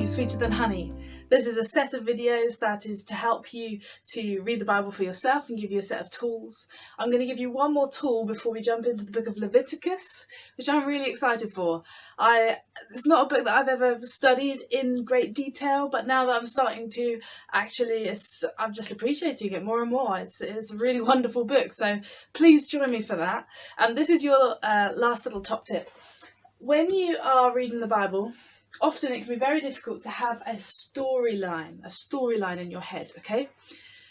Sweeter Than Honey. This is a set of videos that is to help you to read the Bible for yourself and give you a set of tools. I'm going to give you one more tool before we jump into the book of Leviticus, which I'm really excited for. It's not a book that I've ever studied in great detail, but now that I'm starting to actually, I'm just appreciating it more and more. It's a really wonderful book, so please join me for that. And this is your last little top tip. When you are reading the Bible, often it can be very difficult to have a storyline in your head, okay?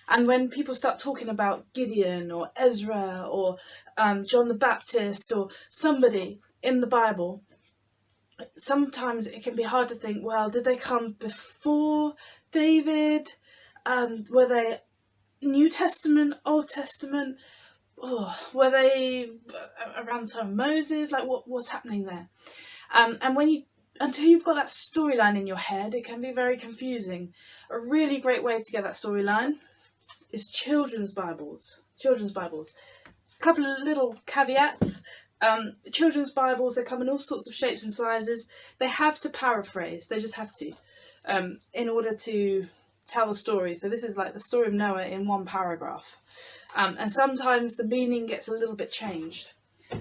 And when people start talking about Gideon or Ezra or John the Baptist or somebody in the Bible, sometimes it can be hard to think, well, did they come before David? Were they New Testament, Old Testament? Were they around the time of Moses? Like, what's happening there? And until you've got that storyline in your head, it can be very confusing. A really great way to get that storyline is children's Bibles. A couple of little caveats. Children's Bibles, they come in all sorts of shapes and sizes. They have to paraphrase. They just have to, in order to tell the story. So this is like the story of Noah in one paragraph. And sometimes the meaning gets a little bit changed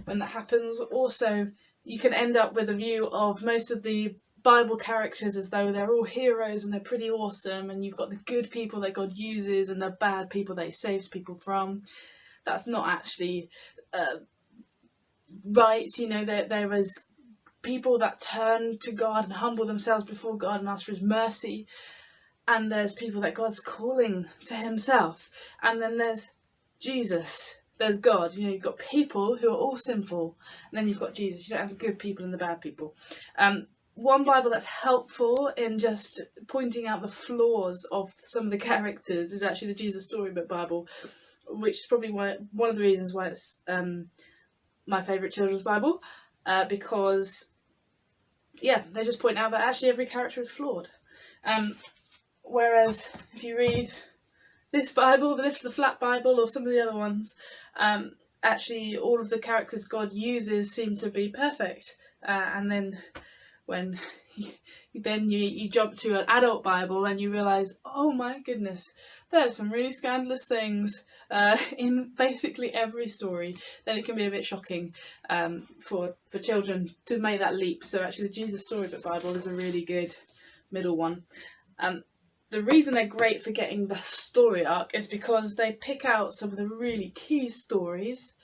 when that happens. Also, you can end up with a view of most of the Bible characters as though they're all heroes and they're pretty awesome, and you've got the good people that God uses and the bad people that he saves people from. That's not actually right. You know, there was people that turn to God and humble themselves before God and ask for his mercy, and there's people that God's calling to himself, and then there's Jesus, there's God. You know, you've got people who are all sinful, and then you've got Jesus. You don't have the good people and the bad people. One Bible that's helpful in just pointing out the flaws of some of the characters is actually the Jesus Storybook Bible, which is probably one of the reasons why it's my favourite children's Bible, because, yeah, they just point out that actually every character is flawed. Whereas if you read this Bible, the Lift the Flat Bible, or some of the other ones, actually all of the characters God uses seem to be perfect. And then when you jump to an adult Bible and you realise, oh my goodness, there's some really scandalous things in basically every story, then it can be a bit shocking for children to make that leap. So actually the Jesus Storybook Bible is a really good middle one. The reason they're great for getting the story arc is because they pick out some of the really key stories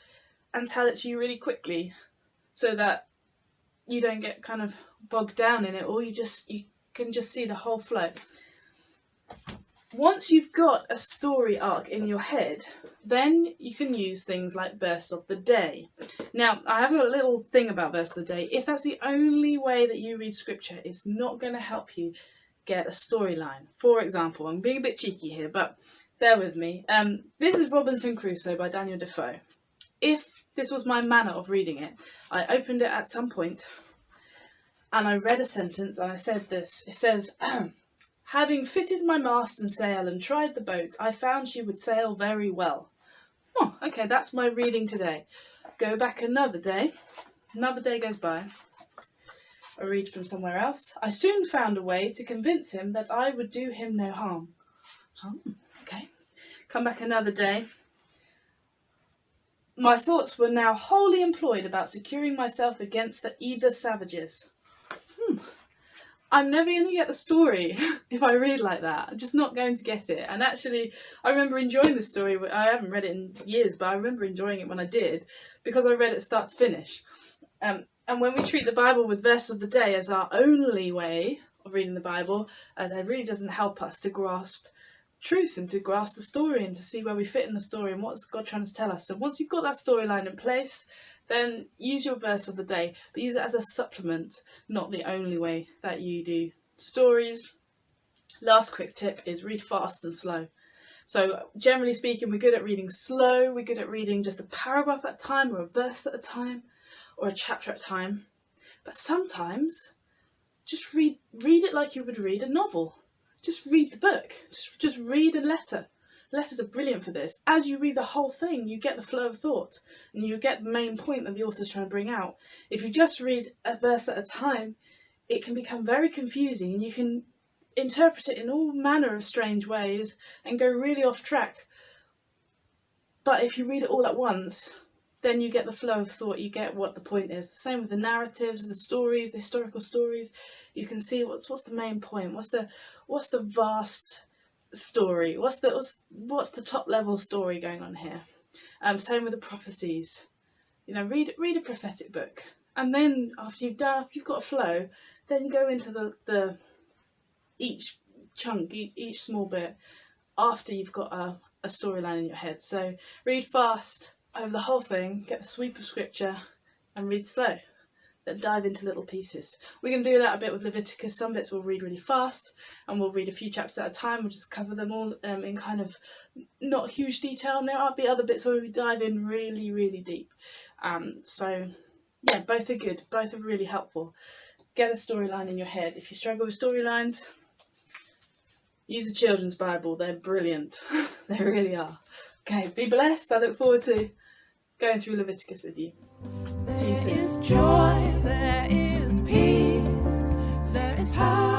and tell it to you really quickly, so that you don't get kind of bogged down in it, or you can just see the whole flow. Once you've got a story arc in your head, then you can use things like verse of the day. Now, I have a little thing about verse of the day. If that's the only way that you read scripture, it's not going to help you get a storyline. For example, I'm being a bit cheeky here, but bear with me. This is Robinson Crusoe by Daniel Defoe. If this was my manner of reading it, I opened it at some point and I read a sentence and I said this. It says, having fitted my mast and sail and tried the boat, I found she would sail very well. Oh, okay, that's my reading today. Go back another day goes by. I read from somewhere else. I soon found a way to convince him that I would do him no harm. Okay. Come back another day. My thoughts were now wholly employed about securing myself against the either savages. I'm never going to get the story if I read like that. I'm just not going to get it. And actually, I remember enjoying the story. I haven't read it in years, but I remember enjoying it when I did, because I read it start to finish. And when we treat the Bible with verse of the day as our only way of reading the Bible, that really doesn't help us to grasp truth and to grasp the story and to see where we fit in the story and what's God trying to tell us. So once you've got that storyline in place, then use your verse of the day, but use it as a supplement, not the only way that you do stories. Last quick tip is read fast and slow. So generally speaking, we're good at reading slow. We're good at reading just a paragraph at a time, or a verse at a time, or a chapter at a time. But sometimes just read it like you would read a novel. Just read the book. Just read a letter. Letters are brilliant for this. As you read the whole thing, you get the flow of thought and you get the main point that the author's trying to bring out. If you just read a verse at a time, it can become very confusing, and you can interpret it in all manner of strange ways and go really off track. But if you read it all at once, then you get the flow of thought, you get what the point is. The same with the narratives, the stories, the historical stories. You can see what's the main point, what's the vast story, what's the top level story going on here. Same with the prophecies. You know, read a prophetic book, and then after you've got a flow, then you go into the each chunk, each small bit, after you've got a storyline in your head. So read fast over the whole thing, get the sweep of scripture, and read slow. Then dive into little pieces. We're going to do that a bit with Leviticus. Some bits we'll read really fast, and we'll read a few chapters at a time. We'll just cover them all in kind of not huge detail, and there might be other bits where we dive in really, really deep. So yeah, both are good. Both are really helpful. Get a storyline in your head. If you struggle with storylines, use a children's Bible. They're brilliant. They really are. Okay, be blessed. I look forward to going through Leviticus with you. See you soon. There is joy, there is peace, there is power.